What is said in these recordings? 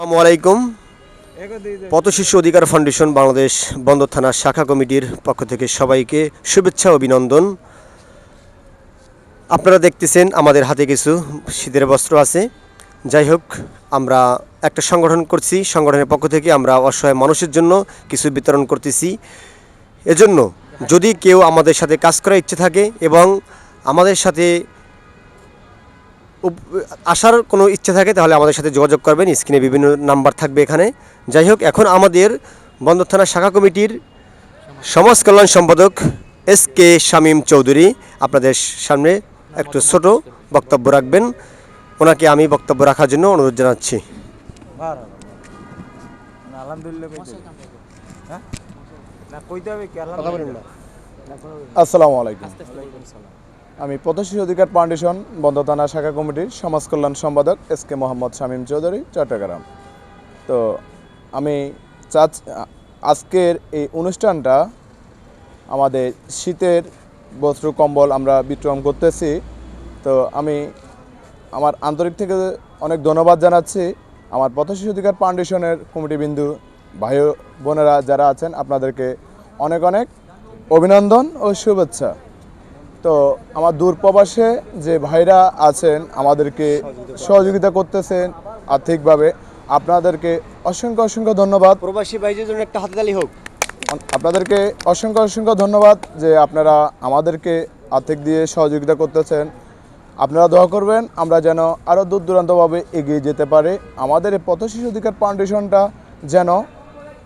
আসসালামু আলাইকুম। পথ শিশু অধিকার ফাউন্ডেশন বাংলাদেশ বন্দর থানা শাখা কমিটির পক্ষ থেকে সবাইকে শুভেচ্ছা ও অভিনন্দন। আপনারা দেখতেছেন আমাদের হাতে কিছু শীতের বস্ত্র আছে। যাই হোক, আমরা একটা সংগঠন করছি, সংগঠনের পক্ষ থেকে আমরা অসহায় মানুষের জন্য কিছু বিতরণ করতেছি। এজন্য যদি কেউ আমাদের সাথে কাজ করার ইচ্ছে থাকে এবং আমাদের সাথে আসার কোনো ইচ্ছা থাকে তাহলে আমাদের সাথে যোগাযোগ করবেন। স্ক্রিনে বিভিন্ন নাম্বার থাকবে এখানে। যাই হোক, এখন আমাদের বন্দর থানা শাখা কমিটির সমাজ কল্যাণ সম্পাদক SK শামীম চৌধুরী আপনাদের সামনে একটু ছোট বক্তব্য রাখবেন। ওনাকে আমি বক্তব্য রাখার জন্য অনুরোধ জানাচ্ছি। আসসালামু আলাইকুম। আমি পথ শিশু অধিকার ফাউন্ডেশন বন্দর থানা শাখা কমিটির সমাজ কল্যাণ সম্পাদক SK মোহাম্মদ শামীম চৌধুরী, চট্টগ্রাম। তো আমি আজকের এই অনুষ্ঠানটা আমাদের শীতের বস্ত্র কম্বল আমরা বিতরণ করতেছি। তো আমি আমার আন্তরিক থেকে অনেক ধন্যবাদ জানাচ্ছি আমার পথ শিশু অধিকার ফাউন্ডেশনের কমিটিবিন্দু ভাই বোনেরা যারা আছেন, আপনাদেরকে অনেক অনেক অভিনন্দন ও শুভেচ্ছা। তো আমার দূরপ্রবাসে যে ভাইরা আছেন আমাদেরকে সহযোগিতা করতেছেন আর্থিকভাবে, আপনাদেরকে অসংখ্য অসংখ্য ধন্যবাদ। প্রবাসী ভাইদের জন্য একটা হাততালি হোক। আপনাদেরকে অসংখ্য অসংখ্য ধন্যবাদ যে আপনারা আমাদেরকে আর্থিক দিয়ে সহযোগিতা করতেছেন। আপনারা দোয়া করবেন আমরা যেন আরও দূর দূরান্তভাবে এগিয়ে যেতে পারি, আমাদের এই পথ শিশু অধিকার ফাউন্ডেশনটা যেন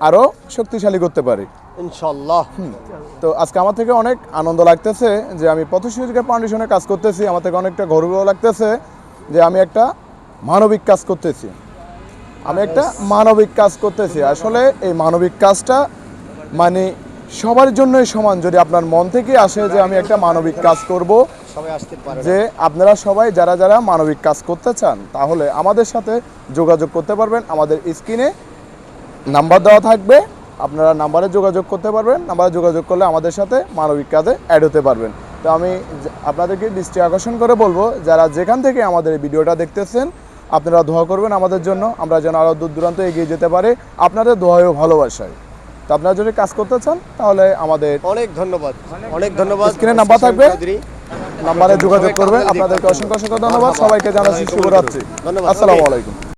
আরও শক্তিশালী করতে পারি ইনশাআল্লাহ। তো আজকে আমার থেকে অনেক আনন্দ লাগতেছে যে আমি পথ শিশু অধিকার ফাউন্ডেশনে কাজ করতেছি। আমার থেকে অনেকটা গর্ব লাগতেছে যে আমি একটা মানবিক কাজ করতেছি। আসলে এই মানবিক কাজটা মানে সবার জন্যই সমান। যদি আপনার মন থেকে আসে যে আমি একটা মানবিক কাজ করব, যে আপনারা সবাই যারা যারা মানবিক কাজ করতে চান তাহলে আমাদের সাথে যোগাযোগ করতে পারবেন। আমাদের স্ক্রিনে নাম্বার দেওয়া থাকবে, আপনারা নাম্বারে যোগাযোগ করতে পারবেন। নাম্বারে যোগাযোগ করলে আমাদের সাথে মানবিক কাজে অ্যাড হতে পারবেন। তো আমি আপনাদেরকে দৃষ্টি আকর্ষণ করে বলবো, যারা যেখান থেকে আমাদের এই ভিডিওটা দেখতেছেন আপনারা দোয়া করবেন আমাদের জন্য, আমরা যেন আরও দূর দূরান্ত এগিয়ে যেতে পারি আপনাদের দোয়ায় ও ভালোবাসায়। তো আপনারা যদি কাজ করতে চান তাহলে আমাদের অনেক ধন্যবাদ, অনেক ধন্যবাদ। স্ক্রিনে নাম্বার থাকবে, নাম্বারে যোগাযোগ করবেন। আপনাদেরকে অসংখ্য অসংখ্য ধন্যবাদ। সবাইকে জানাচ্ছি শুভরাত্রি। আসসালামু আলাইকুম।